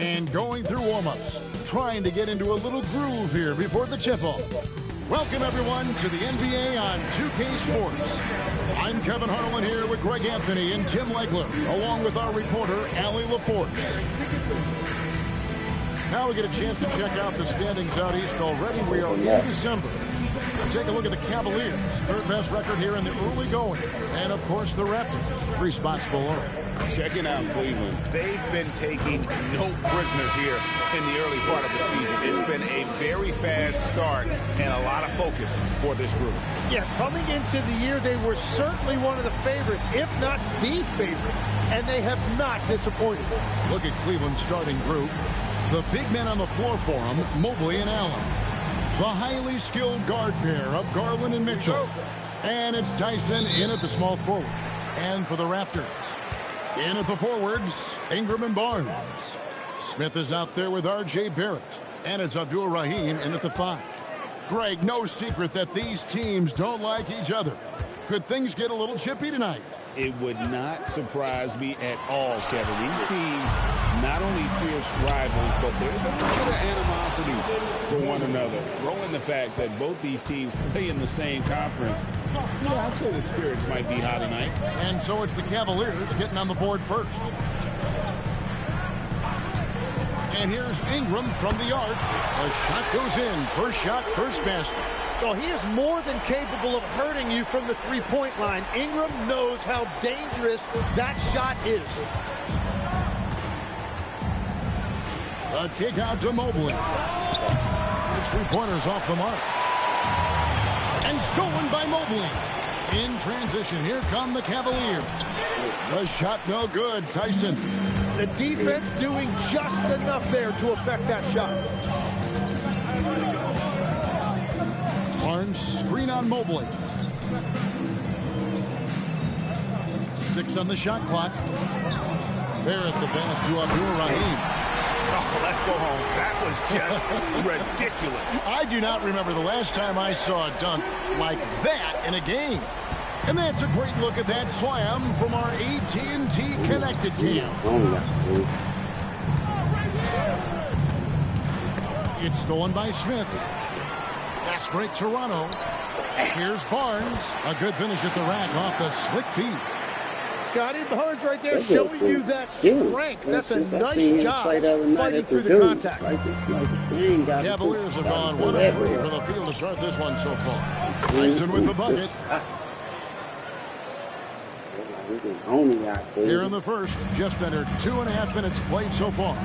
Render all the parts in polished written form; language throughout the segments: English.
and going through warm-ups, trying to get into a little groove here before the tip-off. Welcome, everyone, to the NBA on 2K Sports. I'm Kevin Harlan here with Greg Anthony and Tim Legler, along with our reporter, Allie LaForce. Now we get a chance to check out the standings out east already. We are in December. Take a look at the Cavaliers, third best record here in the early going. And, of course, the Raptors, 3 spots below. Checking out Cleveland. They've been taking no prisoners here in the early part of the season. It's been a very fast start and a lot of focus for this group. Yeah, coming into the year, they were certainly one of the favorites, if not the favorite, and they have not disappointed. Look at Cleveland's starting group. The big men on the floor for them, Mobley and Allen. The highly skilled guard pair of Garland and Mitchell. And it's Tyson in at the small forward. And for the Raptors, in at the forwards, Ingram and Barnes. Smith is out there with R.J. Barrett. And it's Abdul Rahim in at the 5. Greg, no secret that these teams don't like each other. Could things get a little chippy tonight? It would not surprise me at all, Kevin. These teams, not only fierce rivals, but there's a little bit of animosity for one another. Throw in the fact that both these teams play in the same conference. Yeah, I'd say the spirits might be high tonight. And so it's the Cavaliers getting on the board first. And here's Ingram from the arc. A shot goes in. First shot, first basket. Well, he is more than capable of hurting you from the three-point line. Ingram knows how dangerous that shot is. A kick out to Mobley. His three-pointers off the mark. And stolen by Mobley. In transition, here come the Cavaliers. The shot no good, Tyson. The defense doing just enough there to affect that shot. Barnes, screen on Mobley. 6 on the shot clock. Barrett the pass to Abdul Rahim. Oh, let's go home. That was just ridiculous. I do not remember the last time I saw a dunk like that in a game. And that's a great look at that slam from our AT&T Connected Cam. It's stolen by Smith. Fast break Toronto. Here's Barnes. A good finish at the rack off the slick feed. Scotty Barnes right there showing you that strength. That's a nice job fighting through the contact. Cavaliers have gone 1 of 3 from the field to start this one so far. Tyson with the bucket. Here in the first, just under 2.5 minutes played so far.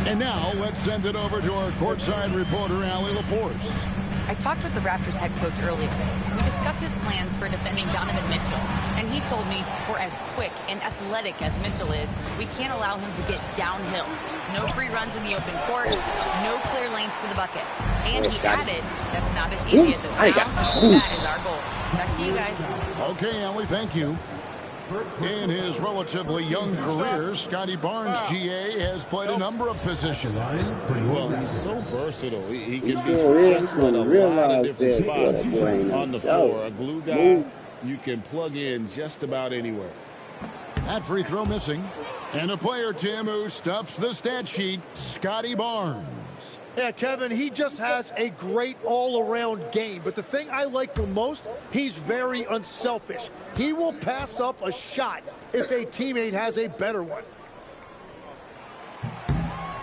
And now let's send it over to our courtside reporter, Allie LaForce. I talked with the Raptors head coach earlier. We discussed his plans for defending Donovan Mitchell, and he told me for as quick and athletic as Mitchell is, we can't allow him to get downhill. No free runs in the open court, no clear lanes to the bucket. And he added, that's not as easy as it sounds. That is our goal. Back to you guys. Okay, Allie, thank you. In his relatively young career, Scotty Barnes, GA, has played a number of positions. Well, he's so versatile. He can be successful in a lot of different spots on the floor. A glue guy you can plug in just about anywhere. That free throw missing. And a player, Tim, who stuffs the stat sheet, Scotty Barnes. Yeah, Kevin, he just has a great all-around game. But the thing I like the most, he's very unselfish. He will pass up a shot if a teammate has a better one.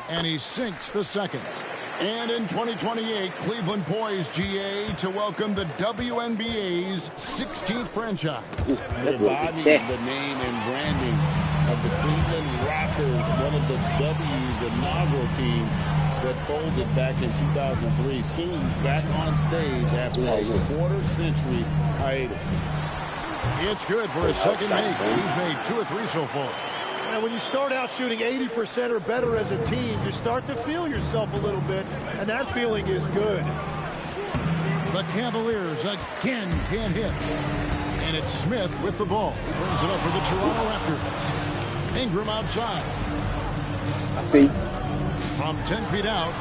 And he sinks the second. And in 2028, Cleveland poised, GA, to welcome the WNBA's 16th franchise. Reviving the name and branding of the Cleveland Rockers, one of the W's inaugural teams that folded back in 2003, soon back on stage after a quarter-century hiatus. It's good for his second make. He's made 2 or 3 so far. And when you start out shooting 80% or better as a team, you start to feel yourself a little bit, and that feeling is good. The Cavaliers again can't hit. And it's Smith with the ball. He brings it up for the Toronto Raptors. Ingram outside. See. From 10 feet out.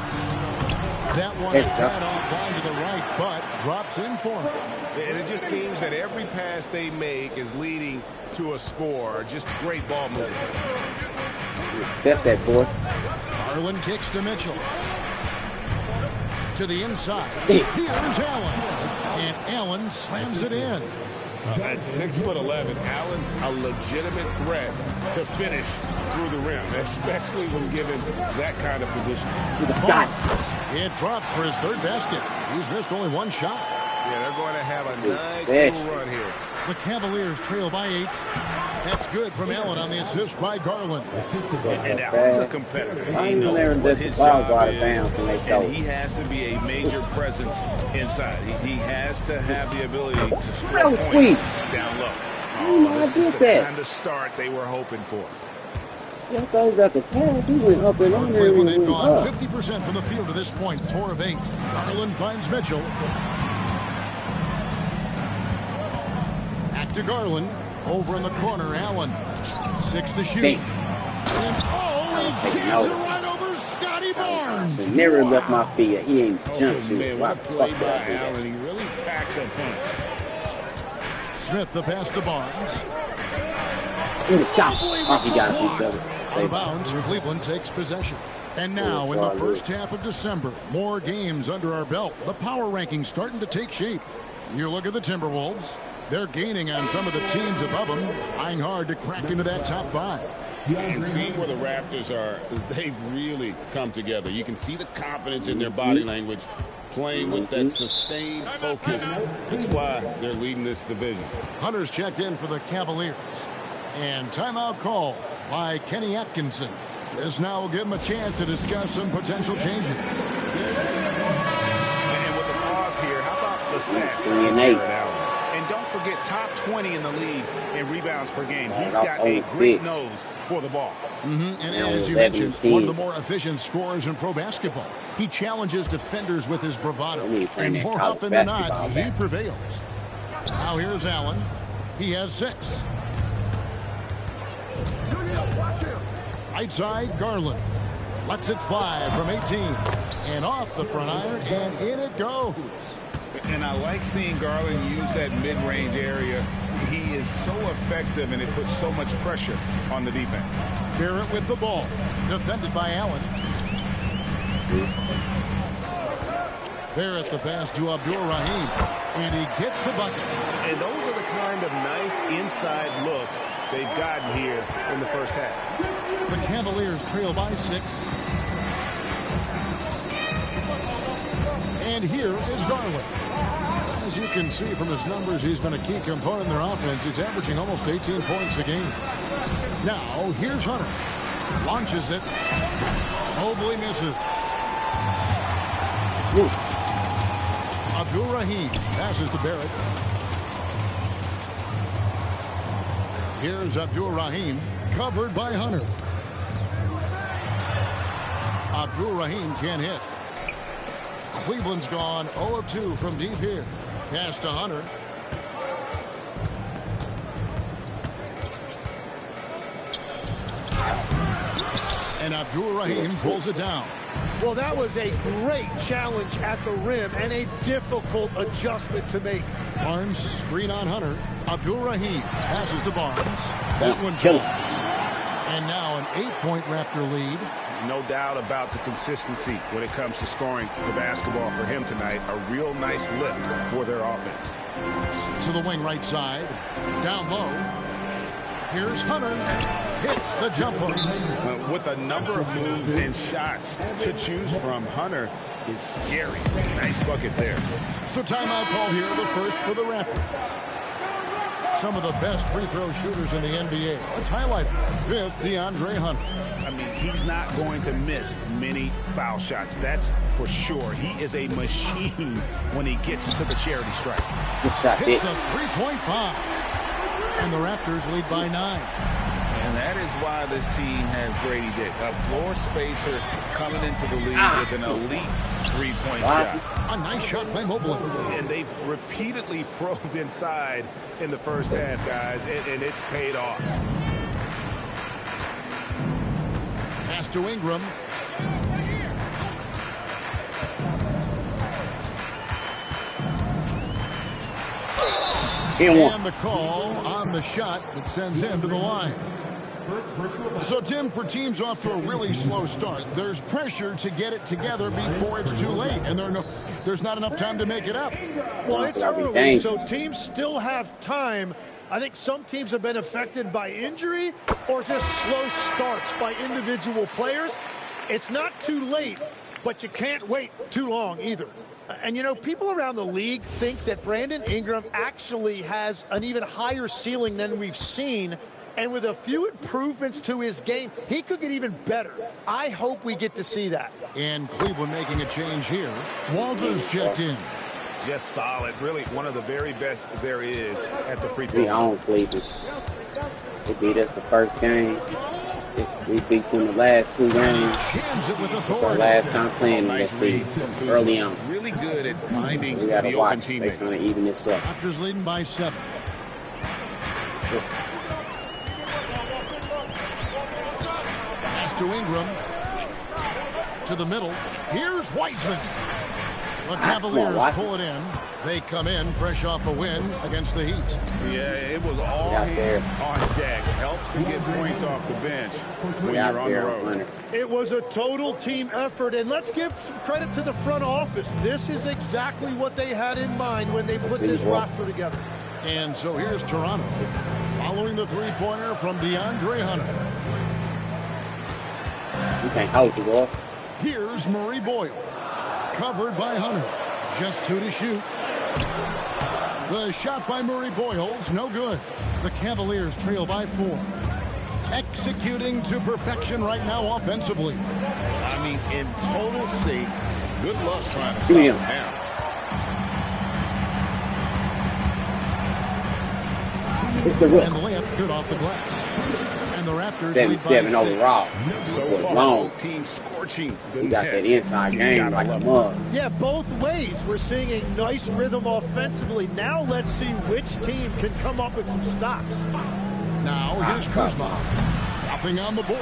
That one is tied offline to the right, but drops in for him. And it just seems that every pass they make is leading to a score. Just great ball movement. Bet that boy. Garland kicks to Mitchell. To the inside. Here's Allen. And Allen slams it in. At 6'11", Allen, a legitimate threat to finish through the rim, especially when given that kind of position. It drops for his third basket. He's missed only one shot. Yeah, they're going to have a nice little run here. The Cavaliers trail by 8. That's good from Allen on the assist by Garland. And Allen's a competitor. He knows what his job is, and he has to be a major presence inside. He has to have the ability to score points down low. This is the kind of start they were hoping for. Yeah, I thought he got the pass. He went up and under. Cleveland, they've gone 50% from the field to this point, 4 of 8. Garland finds Mitchell. Back to Garland. Over in the corner, Allen. 6 to shoot. And he jams it right over Scotty Barnes. He never left my feet. He ain't jumped. Man, what a play by Allen. He really packs a punch. Smith, the pass to Barnes. Stop. Oh, he got a piece of it. Out of bounds, Cleveland takes possession. And now, in the first half of December, more games under our belt. The power rankings starting to take shape. You look at the Timberwolves. They're gaining on some of the teams above them, trying hard to crack into that top 5. And seeing where the Raptors are, they've really come together. You can see the confidence in their body language, playing with that sustained focus. That's why they're leading this division. Hunter's checked in for the Cavaliers. And timeout call by Kenny Atkinson. This now will give him a chance to discuss some potential changes. And with the pause here, how about the stats? 3 and 8. And don't forget, top 20 in the league in rebounds per game. He's got a great nose for the ball. And as you mentioned, one of the more efficient scorers in pro basketball. He challenges defenders with his bravado. And more often than not, he prevails. Now here's Allen. He has 6. Right side, Garland. Lets it fly from 18. And off the front iron, and in it goes. And I like seeing Garland use that mid-range area. He is so effective, and it puts so much pressure on the defense. Barrett with the ball. Defended by Allen. Barrett the pass to Abdul-Rahim. And he gets the bucket. And those are the kind of nice inside looks they've gotten here in the first half. The Cavaliers trail by 6. And here is Garland. As you can see from his numbers, he's been a key component in their offense. He's averaging almost 18 points a game. Now, here's Hunter. Launches it. Mobley misses. Abdul-Rahim passes to Barrett. Here's Abdul-Rahim, covered by Hunter. Abdul-Rahim can't hit. Cleveland's gone 0 of 2 from deep here. Pass to Hunter. And Abdul-Rahim pulls it down. Well, that was a great challenge at the rim and a difficult adjustment to make. Barnes screen on Hunter. Abdul-Rahim passes to Barnes. That one killing. And now an 8-point Raptor lead. No doubt about the consistency when it comes to scoring the basketball for him tonight. A real nice lift for their offense. To the wing right side. Down low. Here's Hunter. Hits the jump hook. With a number of moves and shots to choose from, Hunter is scary. Nice bucket there. So timeout call here, the first for the Raptors. Some of the best free throw shooters in the NBA. Let's highlight it. 5th, DeAndre Hunter. I mean, he's not going to miss many foul shots. That's for sure. He is a machine when he gets to the charity stripe. Good shot, hits the three-point bomb. And the Raptors lead by 9. And that is why this team has Grady Dick, a floor spacer coming into the league with an elite three-point shot. A nice shot by Mobley. And they've repeatedly probed inside in the first half, guys, and it's paid off. Pass to Ingram. And the call on the shot that sends him to the line. So, Tim, for teams off to a really slow start, there's pressure to get it together before it's too late, and there's not enough time to make it up. Well, it's early, so teams still have time. I think some teams have been affected by injury or just slow starts by individual players. It's not too late, but you can't wait too long either. And, you know, people around the league think that Brandon Ingram actually has an even higher ceiling than we've seen. And with a few improvements to his game, he could get even better. I hope we get to see that. And Cleveland making a change here. Walters checked in. Just solid. Really one of the very best there is at the free throw. We own Cleveland. They beat us the first game. We beat them the last 2 games. It's our last time playing this season, early on. Really good at finding so we gotta the watch. open teammate. They're trying to even this up. Raptors leading by 7. Pass to Ingram. To the middle. Here's Wiseman. The Cavaliers pull it in. They come in fresh off a win against the Heat. Yeah, it was all hands on deck. Helps to get points off the bench when you're on the road. It was a total team effort, and let's give some credit to the front office. This is exactly what they had in mind when they put this roster together. And so here's Toronto, following the three-pointer from DeAndre Hunter. You can't hold you, boy. Here's Murray Boyle. Covered by Hunter. Just 2 to shoot. The shot by Murray Boyle's no good. The Cavaliers trail by 4. Executing to perfection right now offensively. I mean, in total sync. Good luck trying to stop him now. And the layup's good off the glass. And the Raptors 7-7 overall. So far, long. both teams scorching. You got that inside game like a mug. Yeah, both ways. We're seeing a nice rhythm offensively. Now let's see which team can come up with some stops. Now here's Kuzma. Nothing on the board.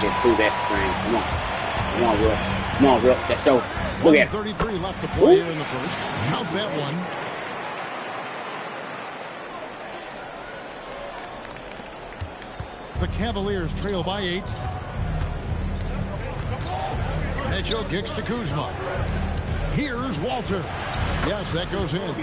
Get through that screen. Come on. Come on, Will. Come on, Will. Let's go. Look at it. 33 left to play here in the first. Count that one. The Cavaliers trail by 8. Mitchell kicks to Kuzma. Here's Walter. Yes, that goes in.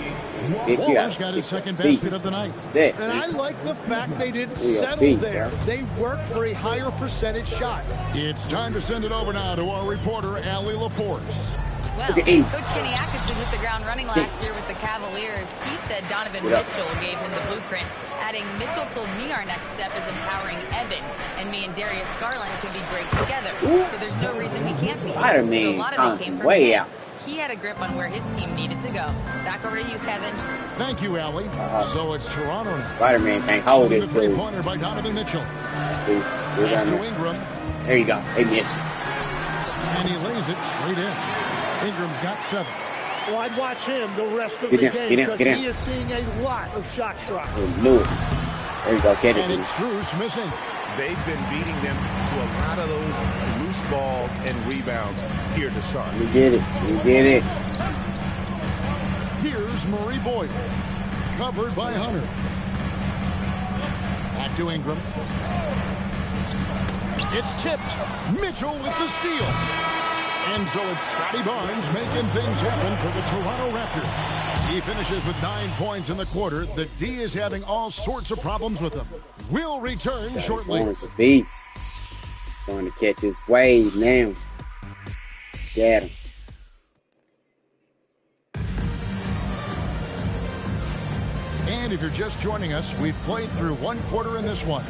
Walter's got his second basket of the night. And I like the fact they didn't settle there. They worked for a higher percentage shot. It's time to send it over now to our reporter, Allie LaForce. Well, Coach Kenny Atkinson hit the ground running last year with the Cavaliers. He said Donovan Mitchell gave him the blueprint, adding, Mitchell told me our next step is empowering Evan, and me and Darius Garland can be great together. So there's no reason we can't be. So a lot of it came from him. He had a grip on where his team needed to go. Back over to you, Kevin. Thank you, Allie. So it's Toronto. Spider-Man can't hold it. The three-pointer by Donovan Mitchell. Pass to Ingram. There you go. They missed. And he lays it straight in. Ingram's got 7. Well, I'd watch him the rest of the game because he is seeing a lot of shots drop. There you go. Get it. And it's Strus missing. They've been beating them to a lot of those loose balls and rebounds here to start. We did it. We did it. Here's Murray Boyle. Covered by Hunter. Back to Ingram. It's tipped. Mitchell with the steal. And so it's Scotty Barnes making things happen for the Toronto Raptors. He finishes with 9 points in the quarter. The D is having all sorts of problems with him. We'll return shortly. Barnes a beast. Starting to catch his wave now. Get him. And if you're just joining us, we've played through 1 quarter in this one.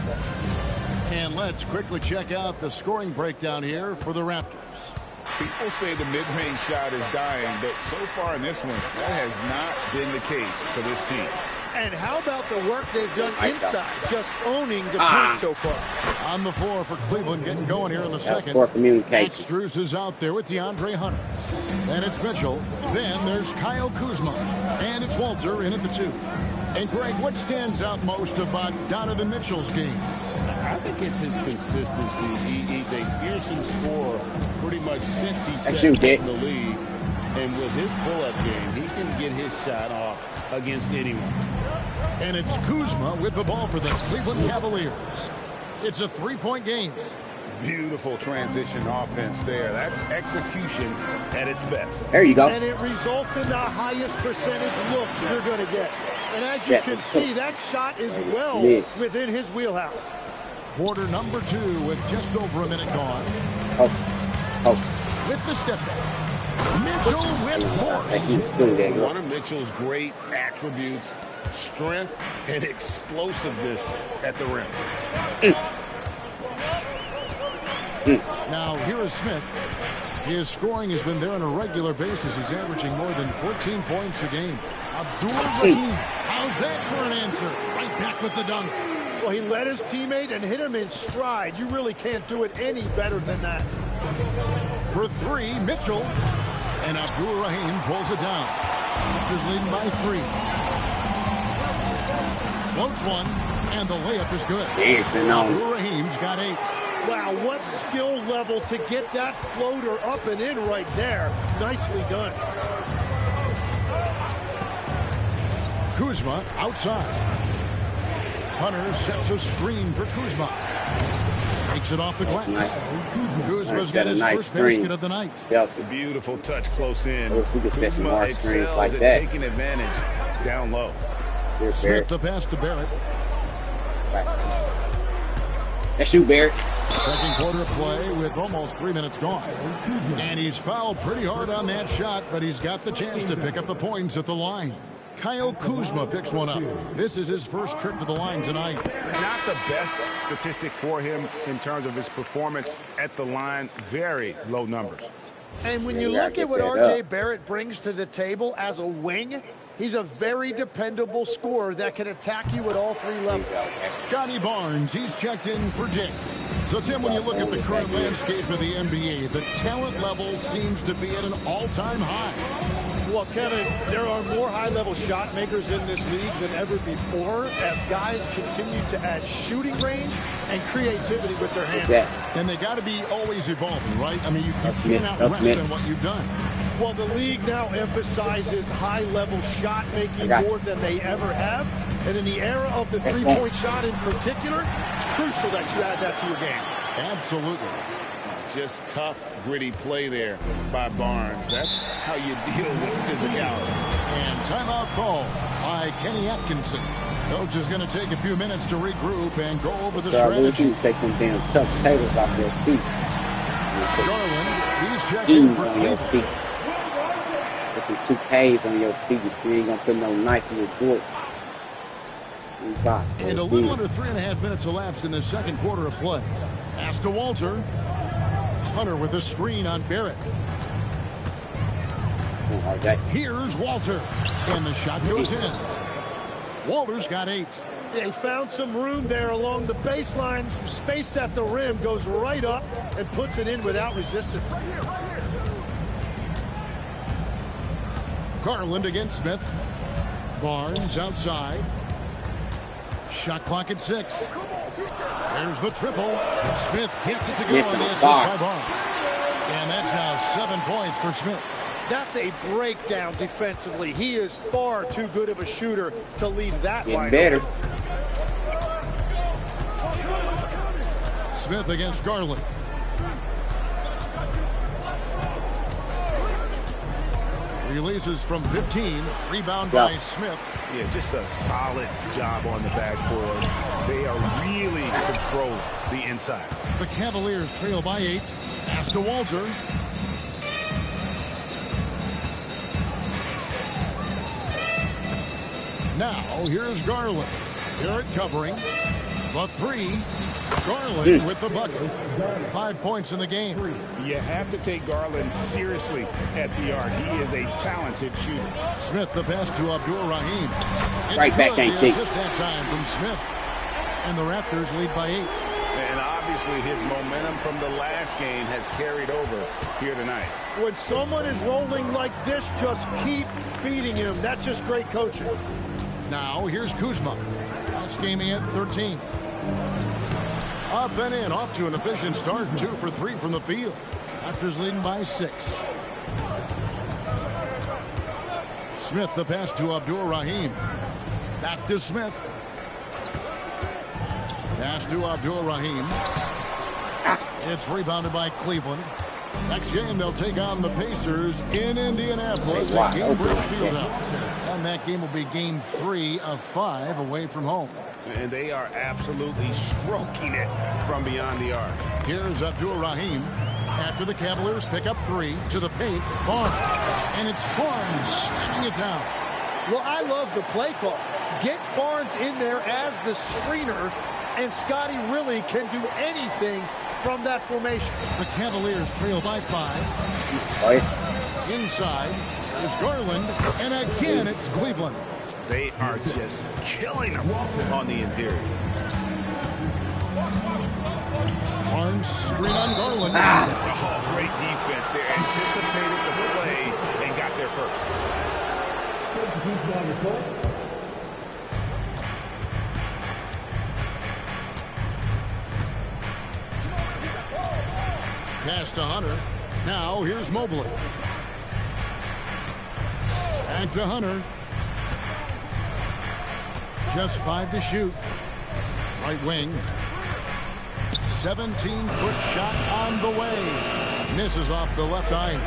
And let's quickly check out the scoring breakdown here for the Raptors. People say the mid-range shot is dying, but so far in this one, that has not been the case for this team. And how about the work they've done inside, just owning the paint so far? On the floor for Cleveland, getting going here in the second. Poor communication. Strus is out there with DeAndre Hunter. And it's Mitchell. Then there's Kyle Kuzma. And it's Walter in at the 2. And Greg, what stands out most about Donovan Mitchell's game? I think it's his consistency. He's a fearsome scorer pretty much since he stepped in the league. And with his pull-up game, he can get his shot off against anyone. And it's Kuzma with the ball for the Cleveland Cavaliers. It's a three-point game. Beautiful transition offense there. That's execution at its best. There you go. And it results in the highest percentage look you're going to get. And as you can see, that shot is well within his wheelhouse. Quarter number 2 with just over a minute gone. With the step back. Mitchell with force. One of Mitchell's great attributes, strength and explosiveness at the rim. Now, here is Smith. His scoring has been there on a regular basis. He's averaging more than 14 points a game. Abdul-Rahim, how's that for an answer? Right back with the dunk. Well, he led his teammate and hit him in stride. You really can't do it any better than that. For 3, Mitchell. And Abdul-Rahim pulls it down. Raptors leading by 3. Floats one, and the layup is good. Abdul-Rahim's got 8. Wow, what skill level to get that floater up and in right there. Nicely done. Kuzma outside. Hunter sets a screen for Kuzma. Takes it off the glass. Kuzma's got his first basket of the night. A beautiful touch close in. We could set some more screens like that. Taking advantage down low. Smith the pass to Barrett. That's you, Barrett. Second quarter play with almost 3 minutes gone. And he's fouled pretty hard on that shot, but he's got the chance to pick up the points at the line. Kyle Kuzma picks one up. This is his first trip to the line tonight. Not the best statistic for him in terms of his performance at the line. Very low numbers. And when you look at what R.J. Barrett brings to the table as a wing, he's a very dependable scorer that can attack you at all 3 levels. Scotty Barnes, he's checked in for Jake. So, Tim, when you look at the current landscape of the NBA, the talent level seems to be at an all-time high. Well, Kevin, there are more high-level shot makers in this league than ever before as guys continue to add shooting range and creativity with their hands. And they got to be always evolving, right? I mean, you cannot rest on what you've done. Well, the league now emphasizes high-level shot making more than they ever have. And in the era of the three-point shot in particular, it's crucial that you add that to your game. Absolutely. Just tough, gritty play there by Barnes. That's how you deal with physicality. And timeout call by Kenny Atkinson. Coach is going to take a few minutes to regroup and go over the strategy. Take them damn tough potatoes off your feet. Garland, he's checking for your feet. Put the 2 Ks on your feet. You ain't going to put no knife in your throat. And a little under 3.5 minutes elapsed in the second quarter of play. Pass to Walter. Hunter with a screen on Barrett. Here's Walter. And the shot goes in. Walter's got 8. Yeah, he found some room there along the baseline. Some space at the rim. Goes right up and puts it in without resistance. Garland against Smith. Barnes outside. Shot clock at 6. There's the triple. Smith gets it to go on the assist by Barnes. And that's now 7 points for Smith. That's a breakdown defensively. He is far too good of a shooter to leave that wide better. open. Smith against Garland. Releases from 15. Rebound by Smith. Yeah, just a solid job on the backboard. They are really controlling the inside. The Cavaliers trail by 8. Pass to Walter. Now, here's Garland. Barrett covering. The 3. Garland with the bucket. 5 points in the game. You have to take Garland seriously at the arc. He is a talented shooter. Smith the pass to Abdul-Rahim. Right back, ain't he? Assist that time from Smith. And the Raptors lead by 8. And obviously his momentum from the last game has carried over here tonight. When someone is rolling like this, just keep feeding him. That's just great coaching. Now, here's Kuzma. Gaming at 13. Up and in, off to an efficient start. 2 for 3 from the field. Raptors leading by 6. Smith the pass to Abdul-Rahim. Back to Smith. Pass to Abdul-Rahim. It's rebounded by Cleveland. Next game, they'll take on the Pacers in Indianapolis at Gainbridge Fieldhouse. And that game will be game 3 of 5 away from home. And they are absolutely stroking it from beyond the arc. Here's Abdul-Rahim. After the Cavaliers pick up 3 to the paint, Barnes. And it's Barnes slamming it down. Well, I love the play call. Get Barnes in there as the screener, and Scotty really can do anything from that formation. The Cavaliers trail by 5. Inside is Garland, and again it's Cleveland. They are just killing them on the interior. Barnes screen on Garland. Oh, great defense. They anticipated the play and got there first. Pass to Hunter. Now here's Mobley. Back to Hunter. Just 5 to shoot. Right wing. 17-foot shot on the way. Misses off the left eye.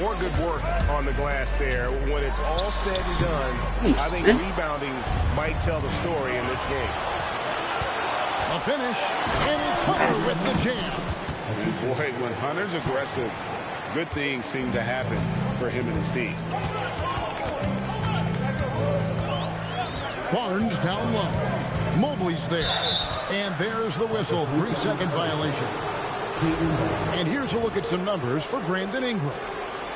More good work on the glass there. When it's all said and done, I think rebounding might tell the story in this game. A finish, and it's Hunter with the jam. And boy, when Hunter's aggressive, good things seem to happen for him and his team. Barnes down low. Mobley's there. And there's the whistle. 3-second violation. And here's a look at some numbers for Brandon Ingram.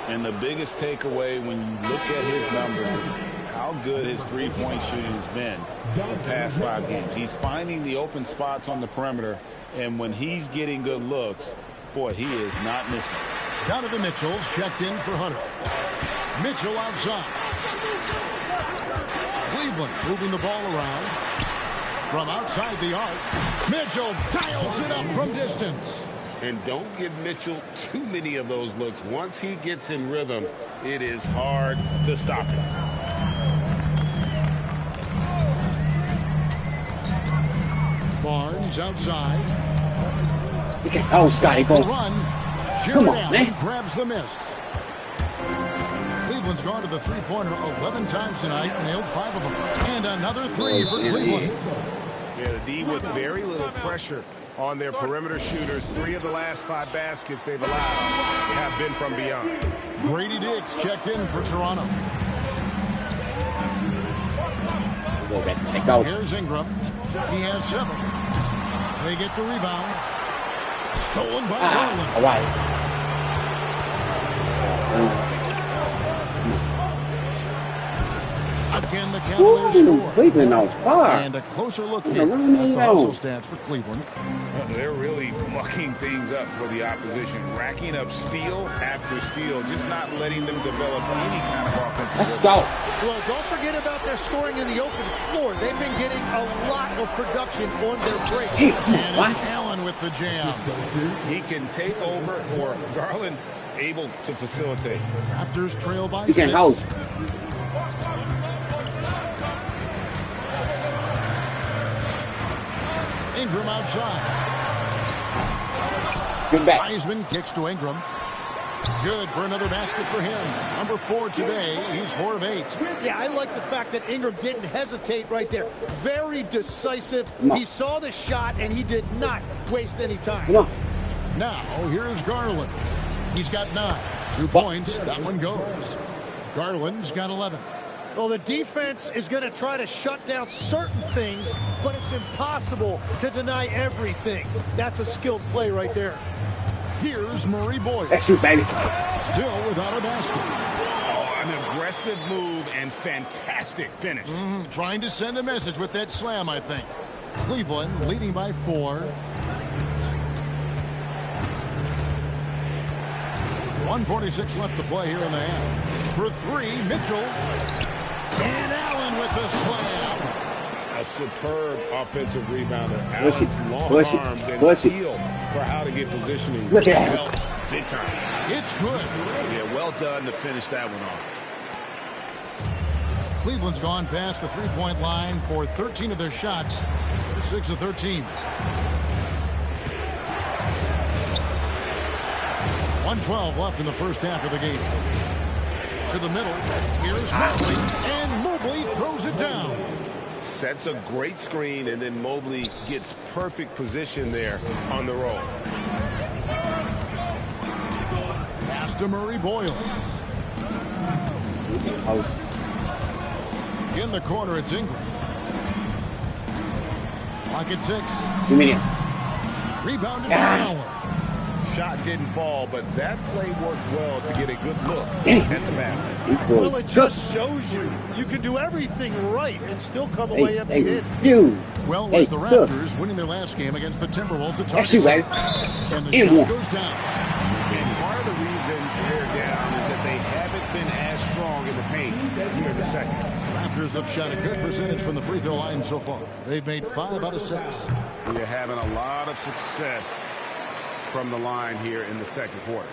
And the biggest takeaway when you look at his numbers is how good his three-point shooting has been the past 5 games. He's finding the open spots on the perimeter, and when he's getting good looks, boy, he is not missing. Donovan Mitchell's checked in for Hunter. Mitchell outside. Cleveland moving the ball around. From outside the arc, Mitchell dials it up from distance. And don't give Mitchell too many of those looks. Once he gets in rhythm, it is hard to stop him. Barnes outside. Oh, Scotty Barnes. Run. Come on, man. Grabs the miss. Cleveland's gone to the three-pointer 11 times tonight, nailed 5 of them. And another 3 for Cleveland. Yeah, the D with very little pressure on their perimeter shooters. 3 of the last 5 baskets they've allowed have been from beyond. Grady Diggs checked in for Toronto. Here's Ingram. He has 7. They get the rebound. Stolen by Garland. All right. Again, the Cavaliers score. Cleveland on fire. And a closer look here at the hustle stats for Cleveland. They're really mucking things up for the opposition, racking up steal after steal, just not letting them develop any kind of offensive. Let's go. Well, don't forget about their scoring in the open floor. They've been getting a lot of production on their break. And it's Allen with the jam. He can take over, or Garland able to facilitate. Raptors trail by 6. He can hold. Ingram outside. Good back. Wiseman kicks to Ingram. Good for another basket for him. Number 4 today. He's 4 of 8. Yeah, I like the fact that Ingram didn't hesitate right there. Very decisive. He saw the shot, and he did not waste any time. Come on. Now, here's Garland. He's got 9. 2 points. That one goes. Garland's got 11. Well, the defense is going to try to shut down certain things, but it's impossible to deny everything. That's a skilled play right there. Here's Murray Boyd. That's you, baby. Still without a basket. Oh, an aggressive move and fantastic finish. Trying to send a message with that slam, I think. Cleveland leading by 4. 1:46 left to play here in the half. For 3, Mitchell. And Allen with the slam. A superb offensive rebounder. Push it, Allen's long push it, arms and push it. feel for how to get positioning. Look at him. Helps big time. It's good. Yeah, well done to finish that one off. Cleveland's gone past the three-point line for 13 of their shots. They're 6 of 13. 1:12 left in the first half of the game. To the middle. Here's Mobley. And Mobley throws it down. Sets a great screen, and then Mobley gets perfect position there on the roll. Pass to Murray Boyle. In the corner, it's Ingram. Clock at 6. Rebounded by Allen. Shot didn't fall, but that play worked well to get a good look at the basket. Well, it just shows you can do everything right and still come away empty-handed. Well, it was the Raptors winning their last game against the Timberwolves at Target. And the shot goes down. And part of the reason they're down is that they haven't been as strong in the paint here in the second. Raptors have shot a good percentage from the free throw line so far. They've made 5 out of 6. They're having a lot of success from the line here in the second quarter.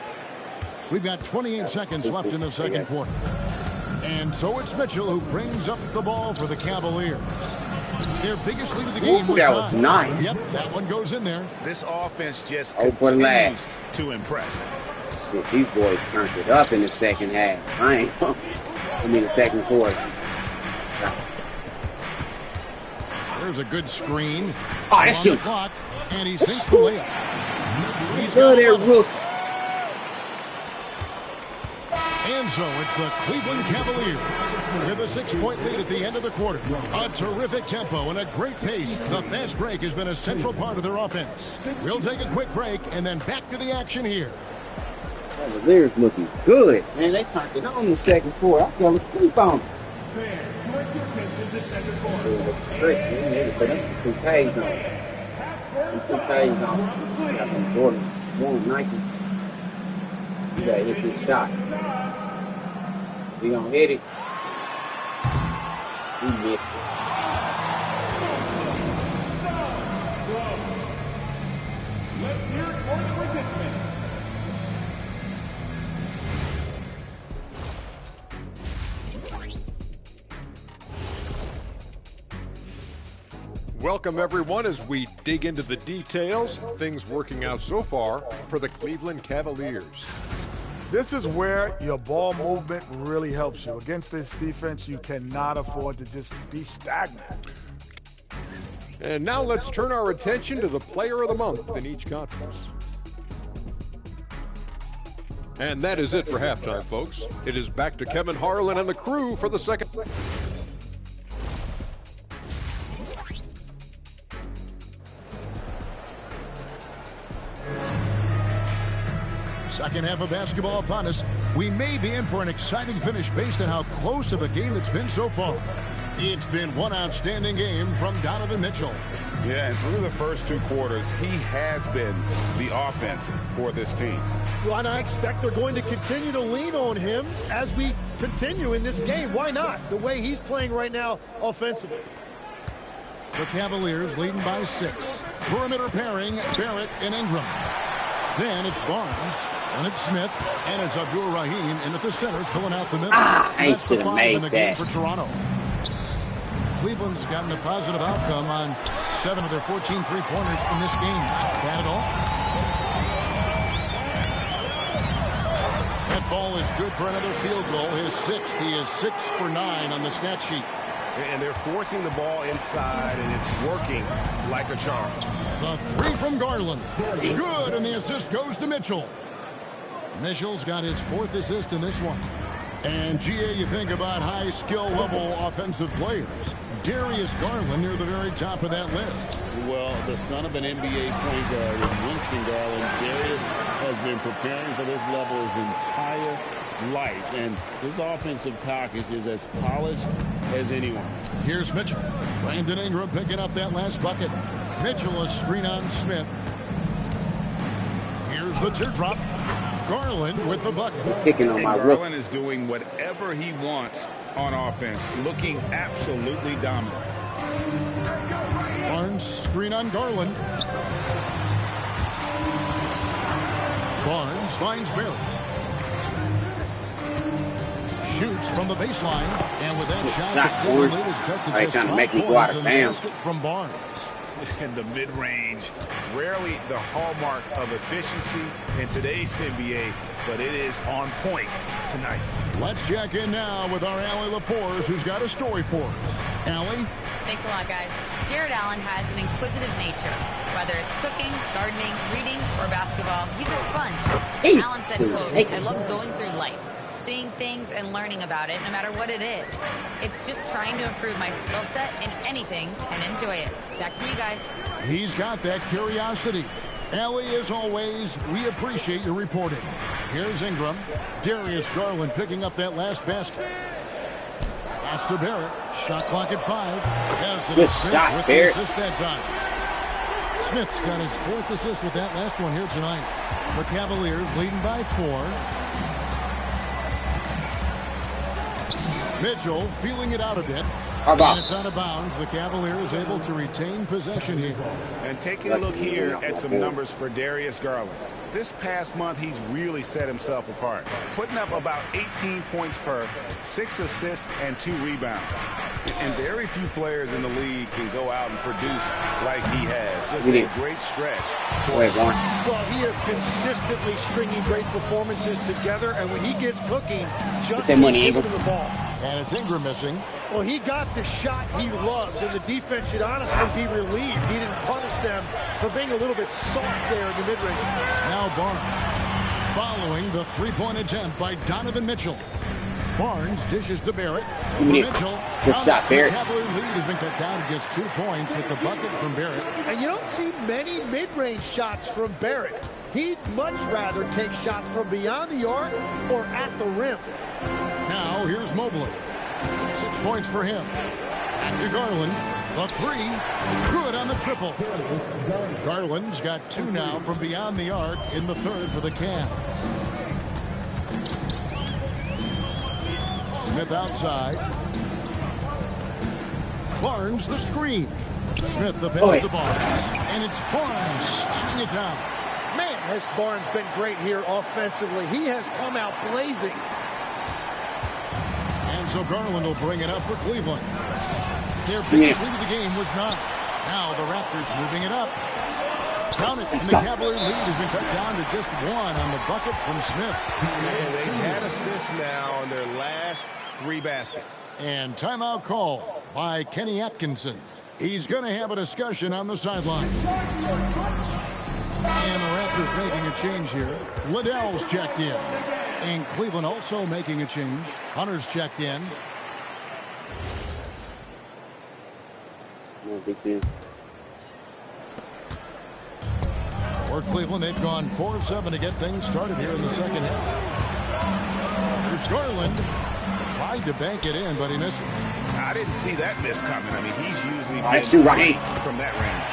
We've got 28 seconds left in the second quarter. And so it's Mitchell who brings up the ball for the Cavaliers. Their biggest lead of the game was 9. Yep, that one goes in there. This offense just continues to impress. Shit, these boys turned it up in the second half. The second quarter. There's a good screen. Oh, that's on the clock, and he sinks the layup. He's got there, Rook. And so it's the Cleveland Cavaliers with a 6-point lead at the end of the quarter. A terrific tempo and a great pace. The fast break has been a central part of their offense. We'll take a quick break and then back to the action here. Cavaliers looking good. Man, they turned it on in the second quarter. I fell asleep on them. Put them 2 Ks on. 2 Ks on. Got them Jordan 1 Nikes. You gotta hit this shot. We gonna hit it. We missed it. Let's hear it for the participants. Welcome, everyone, as we dig into the details. Things working out so far for the Cleveland Cavaliers. This is where your ball movement really helps you. Against this defense, you cannot afford to just be stagnant. And now let's turn our attention to the player of the month in each conference. And that is it for halftime, folks. It is back to Kevin Harlan and the crew for the second. Second half of basketball upon us. We may be in for an exciting finish based on how close of a game it's been so far. It's been one outstanding game from Donovan Mitchell. Yeah, and through the first 2 quarters, he has been the offense for this team. Well, and I expect they're going to continue to lean on him as we continue in this game. Why not? The way he's playing right now offensively. The Cavaliers leading by 6. Perimeter pairing, Barrett and Ingram. Then it's Barnes, and it's Smith, and it's Abdul Rahim in at the center, filling out the middle. So that's the 5 in the game that. for Toronto. Cleveland's gotten a positive outcome on 7 of their 14 three-pointers in this game. That at all? That ball is good for another field goal. His 6th. He is 6 for 9 on the stat sheet. And they're forcing the ball inside, and it's working like a charm. The 3 from Garland. Good, and the assist goes to Mitchell. Mitchell's got his 4th assist in this one. And, GA, you think about high skill level offensive players. Darius Garland near the very top of that list. Well, the son of an NBA point guard with Winston Garland, Darius has been preparing for this level his entire life. And his offensive package is as polished as anyone. Here's Mitchell. Brandon Ingram picking up that last bucket. Mitchell a screen on Smith. Here's the teardrop. Garland with the bucket. Garland is doing whatever he wants on offense, looking absolutely dominant. Barnes screen on Garland. Barnes finds Barrett. Shoots from the baseline, and with that shot, the lead is cut to just 5 points in the basket from Barnes. And the mid-range, rarely the hallmark of efficiency in today's NBA, but it is on point tonight. Let's check in now with our Allie LaForce, who's got a story for us. Allie? Thanks a lot, guys. Jared Allen has an inquisitive nature. Whether it's cooking, gardening, reading, or basketball, he's a sponge. Allen said, quote, "I love going through life, seeing things and learning about it no matter what it is. It's just trying to improve my skill set in anything and enjoy it." Back to you guys. He's got that curiosity. Allie, as always, we appreciate your reporting. Here's Ingram. Darius Garland picking up that last basket. Pass to Barrett. Shot clock at 5. Good shot, with Barrett. the assist that time. Smith's got his 4th assist with that last one here tonight. The Cavaliers leading by 4. Mitchell feeling it out a bit. And it's out of bounds. The Cavaliers able to retain possession here. And taking a look here at some numbers for Darius Garland. This past month, he's really set himself apart, putting up about 18 points per, 6 assists, and 2 rebounds. And very few players in the league can go out and produce like he has. Just a great stretch. Well, he is consistently stringing great performances together, and when he gets cooking, just keep giving him the ball. And it's Ingram missing. Well, he got the shot he loves, and the defense should honestly be relieved he didn't punish them for being a little bit soft there in the mid-range. Now Barnes following the three-point attempt by Donovan Mitchell. Barnes dishes to Barrett. For Mitchell. Good shot, Barrett. The Cavalier lead has been cut down to just 2 points with the bucket from Barrett. And you don't see many mid-range shots from Barrett. He'd much rather take shots from beyond the arc or at the rim. Now here's Mobley. 6 points for him. Back to Garland. The 3. Good on the triple. Garland's got 2 now from beyond the arc in the 3rd for the Cavs. Smith outside. Barnes the screen. Smith the pass to Barnes. And it's Barnes slamming it down. Man, has Barnes been great here offensively. He has come out blazing. And so Garland will bring it up for Cleveland. Their biggest lead of the game was 9. Now the Raptors moving it up. Count it. And the Cavalier lead has been cut down to just 1 on the bucket from Smith. And they've had assists now on their last 3 baskets. And timeout call by Kenny Atkinson. He's going to have a discussion on the sideline. And the Raptors making a change here. Liddell's checked in. And Cleveland also making a change. Hunter's checked in. For Cleveland, they've gone 4 of 7 to get things started here in the second half. Here's Garland. Tried to bank it in, but he misses. I didn't see that miss coming. I mean, he's usually been from that range.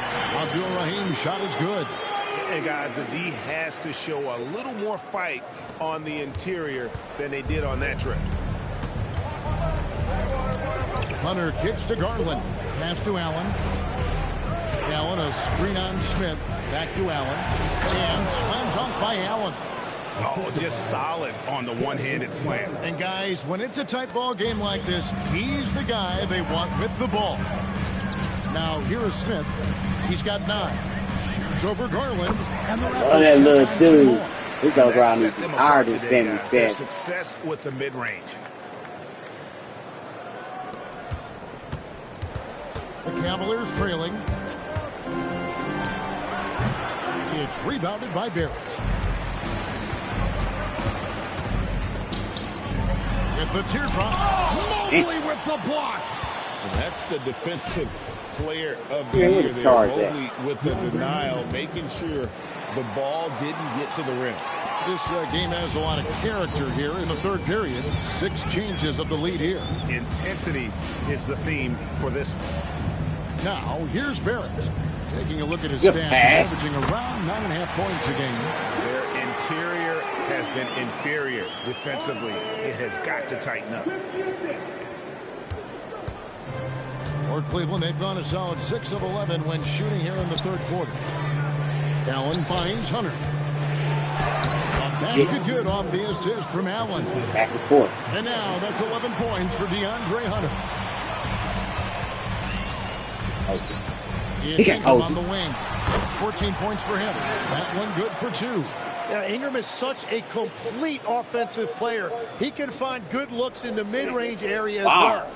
Abdul-Rahim's shot is good. And guys, the D has to show a little more fight on the interior than they did on that trip. Hunter kicks to Garland. Pass to Allen. Allen, a screen on Smith. Back to Allen. And slam dunk by Allen. Oh, just solid on the one-handed slam. And guys, when it's a tight ball game like this, he's the guy they want with the ball. Now, here is Smith. He's got 9. Shoots over Garland. And the Raptors. Oh, that little dude. This over on the higher than 77. Success with the mid-range. The Cavaliers trailing. It's rebounded by Barrett. With the teardrop. Mobley with the block. And that's the defensive player of the year there. Mobley with the denial, making sure the ball didn't get to the rim. This game has a lot of character here in the 3rd period. 6 changes of the lead here. Intensity is the theme for this one. Now, here's Barrett. Taking a look at his stats, averaging around 9.5 points a game. Their interior has been inferior defensively. It has got to tighten up. For Cleveland, they've gone a solid 6 of 11 when shooting here in the 3rd quarter. Allen finds Hunter. A basket good off the assist from Allen. Back and forth. And now that's 11 points for DeAndre Hunter. It's Ingram on the wing. 14 points for him. That one good for 2. Yeah, Ingram is such a complete offensive player. He can find good looks in the mid-range area as well.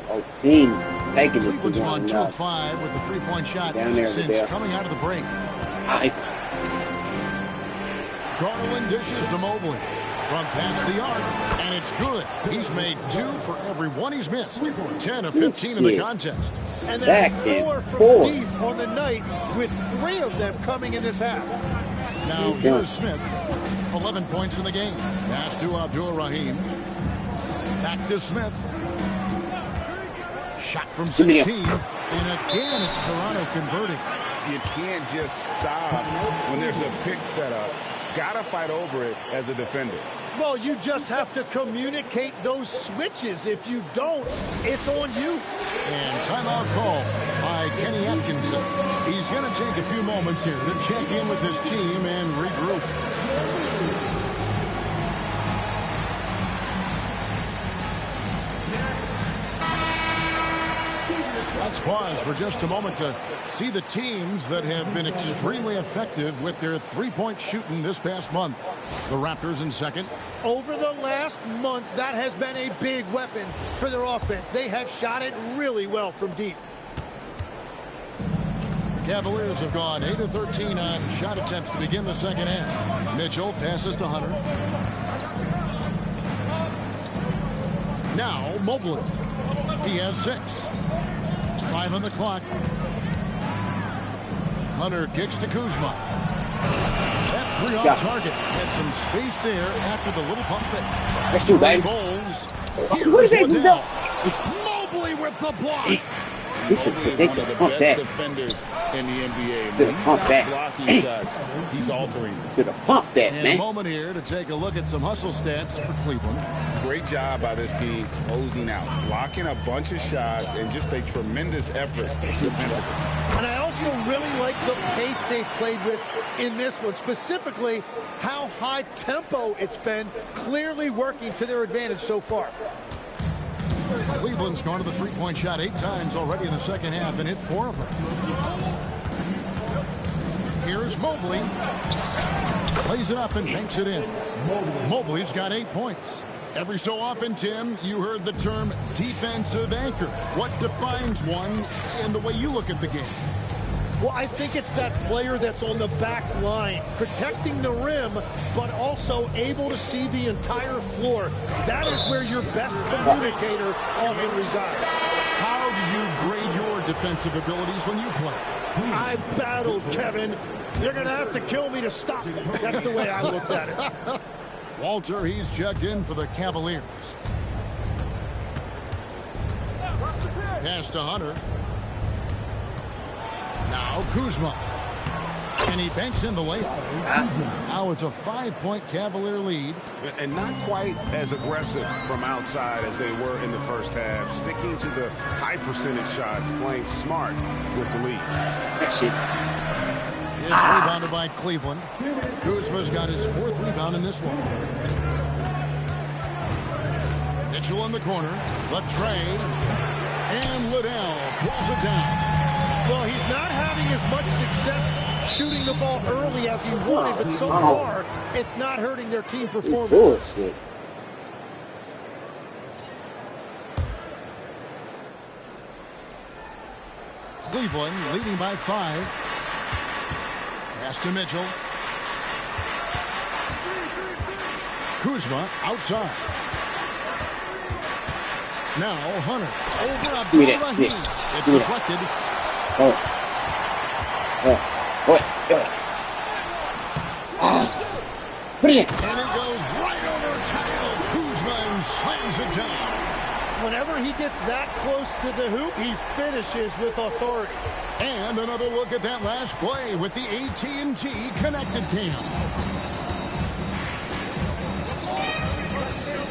Oh, team taking it to Cleveland's on 2-5 with the 3-point shot since coming out of the break. Garland dishes to Mobley from past the arc, and it's good. He's made 2 for every one he's missed. 10 of 15 in the contest. And that's 4 from deep on the night, with 3 of them coming in this half. Now here's Smith. 11 points in the game. Pass to Abdul-Rahim. Back to Smith. Shot from 16. And again, it's Toronto converting. You can't just stop when there's a pick set up. Gotta fight over it as a defender. Well, you just have to communicate those switches. If you don't, it's on you. And timeout call by Kenny Atkinson. He's going to take a few moments here to check in with his team and regroup. Let's pause for just a moment to see the teams that have been extremely effective with their three-point shooting this past month. The Raptors in second. Over the last month, that has been a big weapon for their offense. They have shot it really well from deep. The Cavaliers have gone 8 of 13 on shot attempts to begin the second half. Mitchell passes to Hunter. Now Mobley. He has 6. 5 on the clock. Hunter kicks to Kuzma. That 3 off target. Had some space there after the little pump fake. That's too bad. What is that? Mobley with the block. They should one of the best defenders in the NBA. When he's not blocking shots, he's altering. Should have pumped that, man. A moment here to take a look at some hustle stats for Cleveland. Great job by this team closing out, blocking a bunch of shots, and just a tremendous effort defensively. And I also really like the pace they've played with in this one, specifically how high tempo it's been, clearly working to their advantage so far. Cleveland's gone to the three-point shot 8 times already in the second half and hit 4 of them. Here's Mobley. Plays it up and banks it in. Mobley's got 8 points. Every so often, Tim, you heard the term defensive anchor. What defines one in the way you look at the game? Well, I think it's that player that's on the back line, protecting the rim, but also able to see the entire floor. That is where your best communicator often resides. How did you grade your defensive abilities when you play? I battled, Kevin. You're going to have to kill me to stop. That's the way I looked at it. Walter, he's checked in for the Cavaliers. Pass to Hunter. Now Kuzma. And he banks in the layup. Now it's a 5-point Cavalier lead. And not quite as aggressive from outside as they were in the first half. Sticking to the high percentage shots, playing smart with the lead. That's it. It's rebounded by Cleveland. Kuzma's got his 4th rebound in this one. Mitchell in the corner. The tray. And Liddell pulls it down. Well, he's not having as much success shooting the ball early as he wanted, but so far, it's not hurting their team performance. Bullshit. Cleveland leading by 5. Pass to Mitchell. Kuzma outside. Now Hunter over Abdul-Rahim. It's deflected. Put it in. And it goes right over Kyle Kuzma and slams it down. Whenever he gets that close to the hoop, he finishes with authority. And another look at that last play with the AT&T connected cam.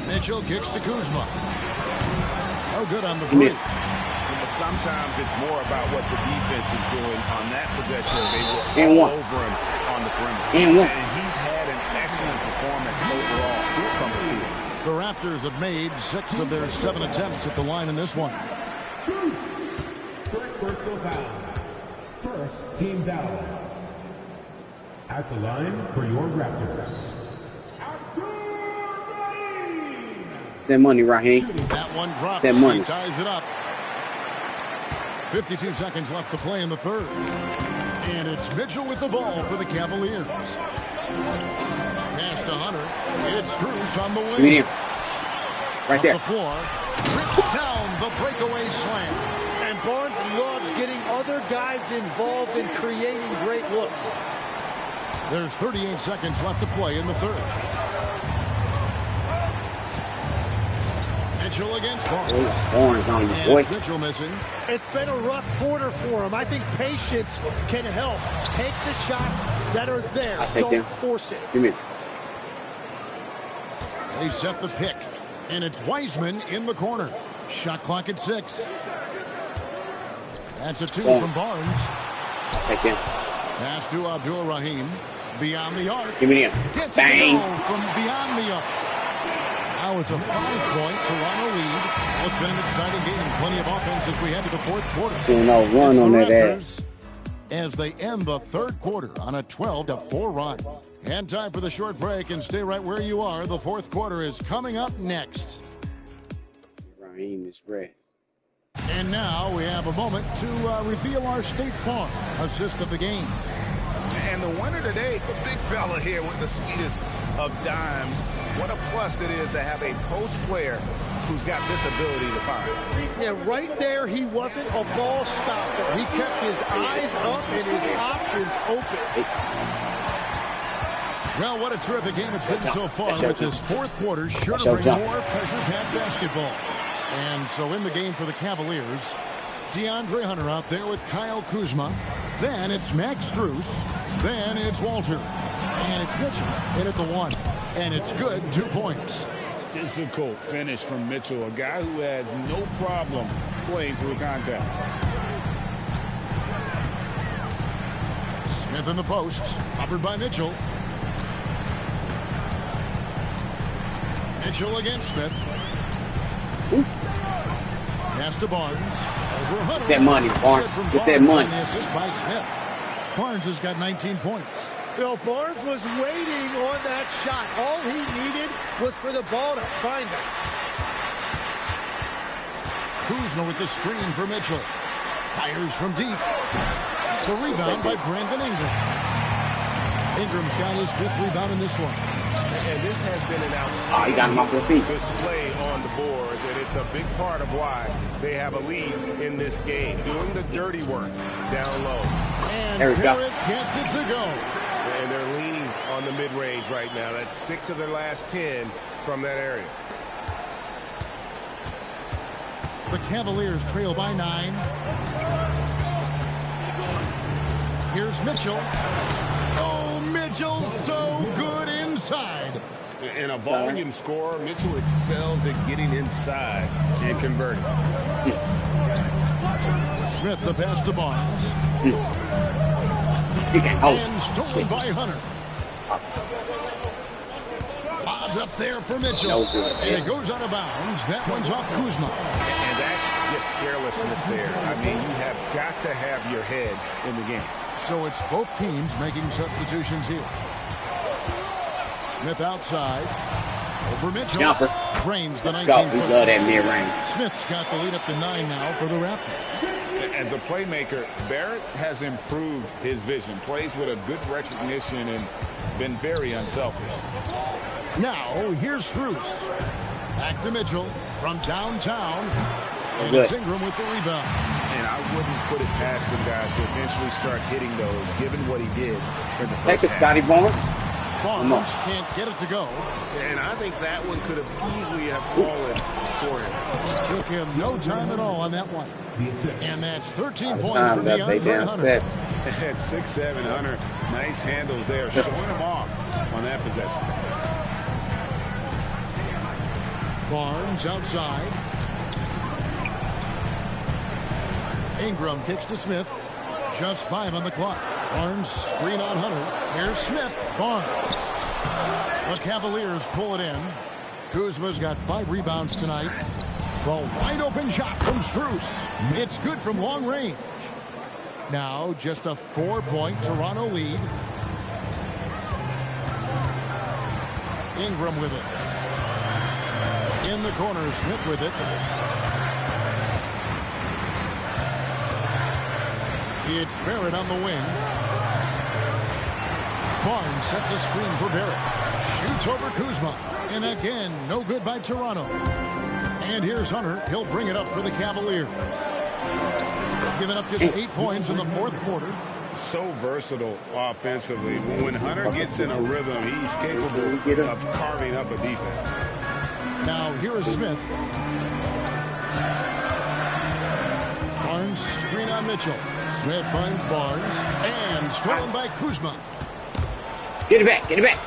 Mitchell kicks to Kuzma. Oh, good on the free. Sometimes it's more about what the defense is doing on that possession. They were all over him on the perimeter. And he's had an excellent performance overall from the field. The Raptors have made 6 of their 7 attempts at the line in this one. personal foul. First team foul. At the line for your Raptors. That money, Raheem. That one drops. That money. He ties it up. 52 seconds left to play in the third. And it's Mitchell with the ball for the Cavaliers. Pass to Hunter. It's Strus on the wing. Right there. Up the floor. Rips down the breakaway slam. And Barnes loves getting other guys involved in creating great looks. There's 38 seconds left to play in the third. Mitchell against Barnes. Barnes on you, boy. Mitchell missing. It's been a rough quarter for him. I think patience can help. Take the shots that are there. Don't force it. Give me. They set the pick. And it's Wiseman in the corner. Shot clock at 6. That's a 2 from Barnes. I'll take him. Pass to Abdul-Rahim. Beyond the arc. Give me him. Gets Bang. it to go from beyond the arc. Now it's a 5-point Toronto lead. Well, it's been an exciting game. Plenty of offense as we head to the fourth quarter. 2-0-1 on that ass. As they end the third quarter on a 12-4 run. And time for the short break, and stay right where you are. The fourth quarter is coming up next. Raheem is rest. And now we have a moment to reveal our State Farm assist of the game. And the winner today, the big fella here with the sweetest of dimes. What a plus it is to have a post player who's got this ability to find. Yeah, right there, he wasn't a ball stopper. He kept his eyes up and his options open. Well, what a terrific game it's been so far with this fourth quarter. Sure to bring more pressure-packed basketball. And so in the game for the Cavaliers, DeAndre Hunter out there with Kyle Kuzma. Then it's Max Strus. Then it's Walter. And it's Mitchell in at the 1. And it's good, 2 points. Physical finish from Mitchell, a guy who has no problem playing through contact. Smith in the post, covered by Mitchell. Mitchell against Smith. Pass to Barnes. Get that money, Barnes. Get that money. The assist by Smith. Barnes has got 19 points. Bill Barnes was waiting on that shot. All he needed was for the ball to find him. Kuzma with the screen for Mitchell. Fires from deep. The rebound by Brandon Ingram. Ingram's got his 5th rebound in this one. And this has been an outstanding display on the boards, and it's a big part of why they have a lead in this game, doing the dirty work down low. And Barrett gets it to go. And they're leaning on the mid-range right now. That's 6 of their last 10 from that area. The Cavaliers trail by 9. Here's Mitchell. Oh, Mitchell so good inside. In a volume scorer, Mitchell excels at getting inside and converting. Smith the pass to Barnes. And stolen by Hunter. Lobbed up there for Mitchell. And it goes out of bounds. That one's off Kuzma. And that's just carelessness there. I mean, you have got to have your head in the game. So it's both teams making substitutions here. Smith outside. Over Mitchell. Jumper. Cranes the 19 We love that mid-range. Smith's got the lead up to 9 now for the Raptors. As a playmaker, Barrett has improved his vision. Plays with a good recognition and been very unselfish. Now, here's Strus. Back to Mitchell from downtown. And it's Ingram with the rebound. And I wouldn't put it past him, guys, to eventually start hitting those, given what he did in the first half. Scotty Barnes. Barnes can't get it to go. And I think that one could have easily have fallen for him. Took him no time at all on that one. And that's 13 points for DeAndre Hunter. At 6'7", Hunter, nice handles there, showing him off on that possession. Barnes outside. Ingram kicks to Smith. Just 5 on the clock. Barnes screen on Hunter. Here's Smith. Barnes. The Cavaliers pull it in. Kuzma's got 5 rebounds tonight. The wide open shot from Strus. It's good from long range. Now just a 4-point Toronto lead. Ingram with it. In the corner, Smith with it. It's Barrett on the wing. Barnes sets a screen for Barrett. Shoots over Kuzma. And again, no good by Toronto. And here's Hunter. He'll bring it up for the Cavaliers. Giving up just 8 points in the fourth quarter. So versatile offensively. When Hunter gets in a rhythm, he's capable of carving up a defense. Now here is Smith. Barnes screen on Mitchell. Smith finds Barnes. And stolen by Kuzma. Get it back. Get it back.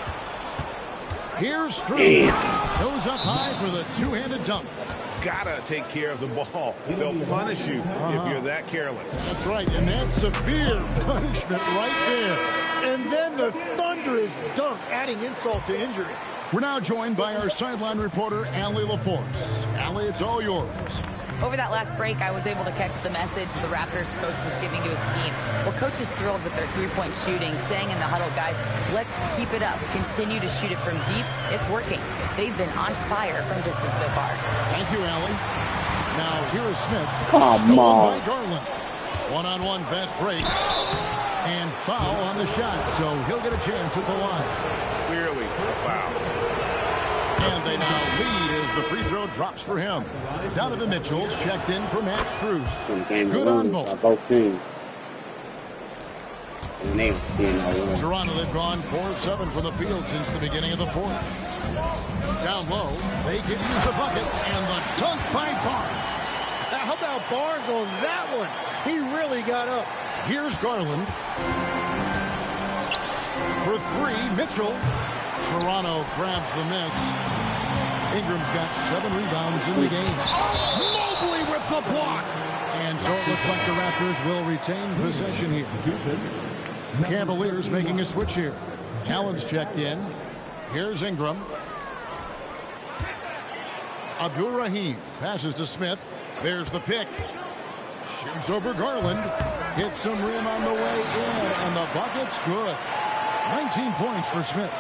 Here's Drew. Goes up high for the two-handed dunk. Gotta take care of the ball. They'll punish you if you're that careless. That's right, and that's severe punishment right there. And then the thunderous dunk, adding insult to injury. We're now joined by our sideline reporter, Allie LaForce. Allie, it's all yours. Over that last break, I was able to catch the message the Raptors coach was giving to his team. Well, coach is thrilled with their three-point shooting, saying in the huddle, guys, let's keep it up. Continue to shoot it from deep. It's working. They've been on fire from distance so far. Thank you, Allie. Now, here is Smith. Come on. By Garland. One-on-one fast break. And foul on the shot, so he'll get a chance at the line. Clearly a foul. And they now lead as the free throw drops for him. Donovan Mitchell's checked in for Max Strus. Good on both teams. Toronto, they've gone 4-7 from the field since the beginning of the fourth. Down low, they can use a bucket, and the dunk by Barnes. How about Barnes on that one? He really got up. Here's Garland. For three, Mitchell. Toronto grabs the miss. Ingram's got 7 rebounds in the game. Mobley with the block. And so it looks like the Raptors will retain possession here. Cavaliers making a switch here. Allen's checked in. Here's Ingram. Abdur-Rahim passes to Smith. There's the pick. Shoots over Garland. Hits some rim on the way in, and the bucket's good. 19 points for Smith.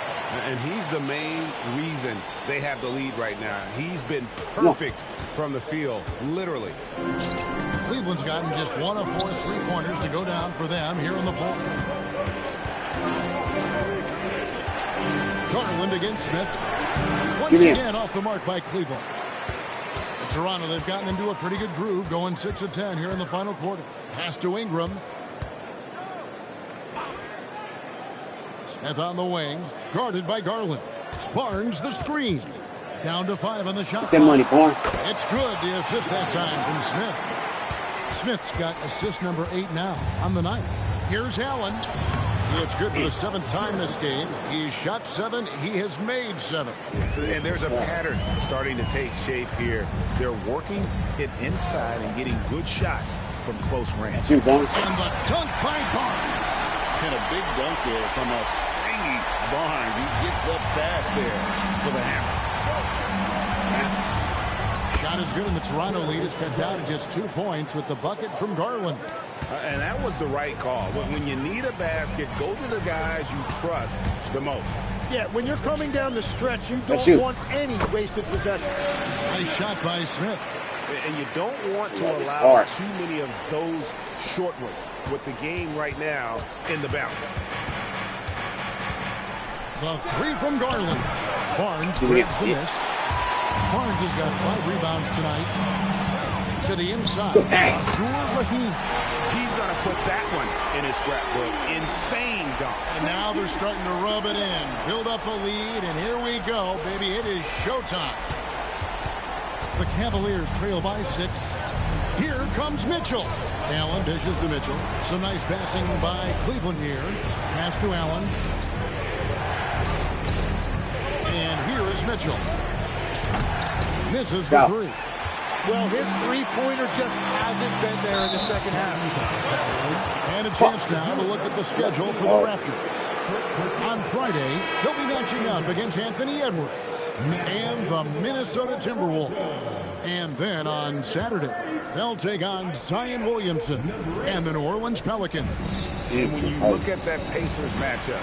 And he's the main reason they have the lead right now. He's been perfect from the field, literally. Cleveland's gotten just 1 of 4 3-pointers to go down for them here in the fourth. Garland against Smith. Once again off the mark by Cleveland. Toronto, they've gotten into a pretty good groove, going 6 of 10 here in the final quarter. Pass to Ingram. Smith on the wing, guarded by Garland. Barnes the screen. Down to 5 on the shot clock. Money, Barnes. It's good, the assist that time from Smith. Smith's got assist number 8 now on the night. Here's Allen. It's good for the 7th time this game. He's shot 7. He has made 7. And there's a pattern starting to take shape here. They're working it inside and getting good shots from close range. And the dunk by Barnes. And a big dunk there from a springy Barnes. He gets up fast there for the hammer. Shot is good, and the Toronto lead is cut down to just 2 points with the bucket from Garland. And that was the right call. When you need a basket, go to the guys you trust the most. Yeah, when you're coming down the stretch, you don't want any wasted possession. Nice shot by Smith. And you don't want to allow too many of those short ones with the game right now in the balance. The 3 from Garland. Barnes grabs the miss. Barnes has got 5 rebounds tonight. To the inside. Abdur-Rahim. He's going to put that one in his scrapbook. Insane dunk. And now they're starting to rub it in. Build up a lead, and here we go, baby. It is showtime. The Cavaliers trail by 6. Here comes Mitchell. Allen dishes to Mitchell. Some nice passing by Cleveland here. Pass to Allen. And here is Mitchell. Misses for 3. Well, his three-pointer just hasn't been there in the second half. And a chance now to look at the schedule for the Raptors. On Friday, they'll be matching up against Anthony Edwards. and the Minnesota Timberwolves. And then on Saturday, they'll take on Zion Williamson and the New Orleans Pelicans. And when you look at that Pacers matchup,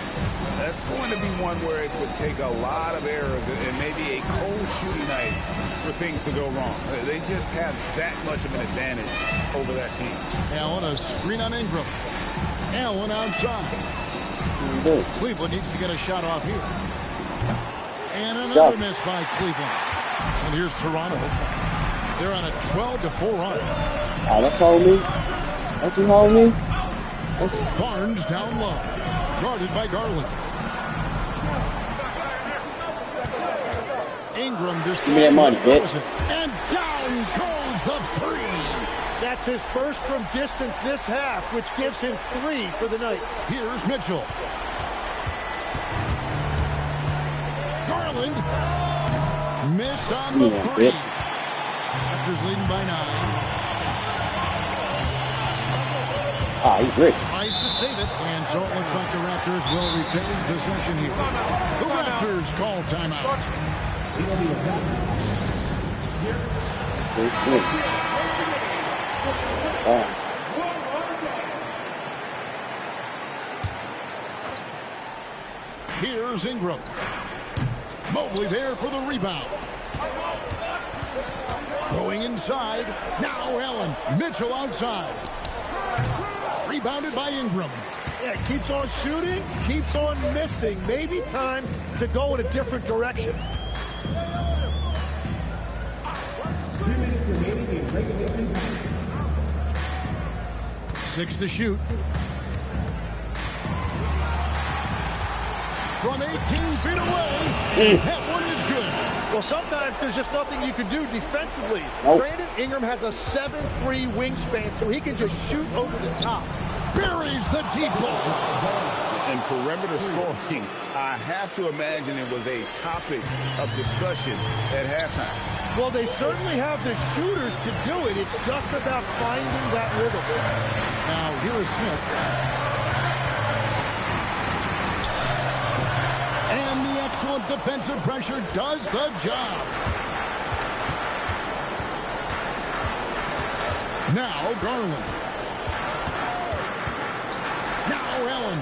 that's going to be one where it would take a lot of errors and maybe a cold shooting night for things to go wrong. They just have that much of an advantage over that team. Allen, a screen on Ingram. Allen outside. Cleveland needs to get a shot off here. And another miss by Cleveland. And here's Toronto. They're on a 12-4 run. Oh, that's holding me. That's who holding me. That's Barnes down low. Guarded by Garland. Ingram just give me that money, bitch. And down goes the three. That's his first from distance this half, which gives him 3 for the night. Here's Mitchell. Garland missed on the three. Raptors leading by 9. Ah, he's rich. Tries to save it, and so it looks like the Raptors will retain possession here. The Raptors call timeout. Here's Ingram. Mobley there for the rebound. Going inside. Now Allen. Mitchell outside. Rebounded by Ingram. Yeah, keeps on shooting, keeps on missing. Maybe time to go in a different direction. 3 minutes remaining in regulation time. 6 to shoot. From 18 feet away. That one is good. Well, sometimes there's just nothing you can do defensively. Brandon Ingram has a 7'3" wingspan, so he can just shoot over the top. Buries the deep ball. And perimeter scoring, I have to imagine it was a topic of discussion at halftime. Well, they certainly have the shooters to do it. It's just about finding that rhythm. Now, here is Smith. And the excellent defensive pressure does the job. Now, Garland. Now, Allen.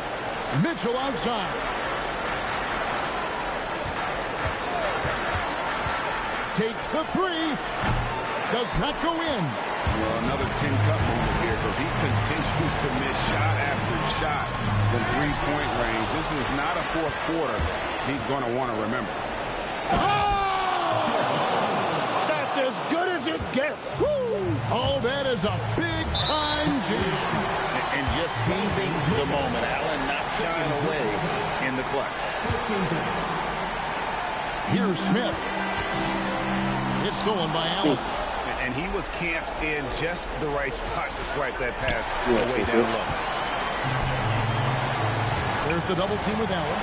Mitchell outside. Takes the three. Does not go in. Well, another tin cup moment here because he continues to miss shot after shot from three-point range. This is not a fourth quarter he's going to want to remember. Oh! That's as good as it gets. Woo! Oh, that is a big-time jam. And just seizing the moment. Allen not shying away in the clutch. Here's Smith. It's stolen by Allen. And he was camped in just the right spot to swipe that pass way down low. There's the double team with Allen.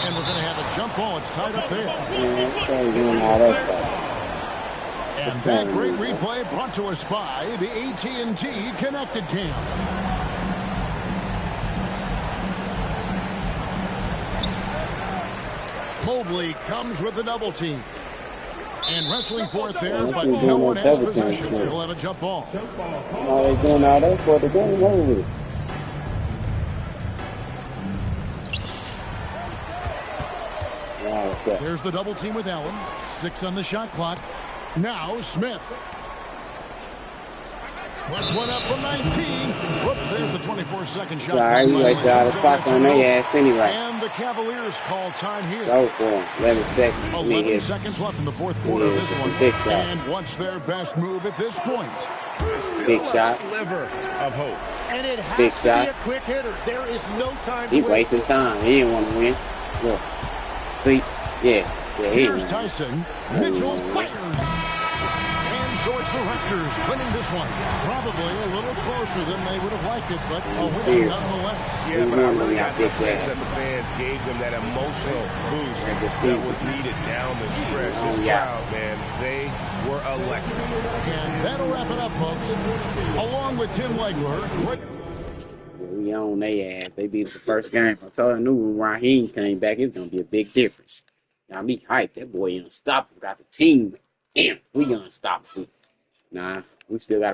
And we're going to have a jump ball. It's tied up there. And that great replay brought to us by the AT&T Connected Cam. Mobley comes with the double team. And wrestling for it there, but no one has possession. He'll have a jump ball. All they doing all that for the game over. There's the double team with Allen. 6 on the shot clock. Now Smith. Puts one up from 19. Whoops, there's the 24-second shot. Sorry, you guys got a spot on their ass anyway. And the Cavaliers call time here. Go for him. 11 seconds. 11 seconds left in the fourth quarter of this one. Big shot. And what's their best move at this point? Big shot. Sliver of hope. And it has Big to shot. be a quick hitter. There is no time to He win. wasting time. He didn't want to win. Look. Beat. Yeah. Here's Tyson. Mitchell fires. And so it's the Raptors winning this one. Probably a little closer than they would have liked it, but a win nonetheless. Yeah, but I really got the sense that the fans gave them that emotional boost that was needed down the stretch. This crowd, man, they were electric. And that'll wrap it up, folks. Along with Tim Legler. We own their ass. They beat us the first game. I told you, I knew when Raheem came back, it's going to be a big difference. Got me hyped. That boy unstoppable. Got the team. Damn, we unstoppable. Nah, we still got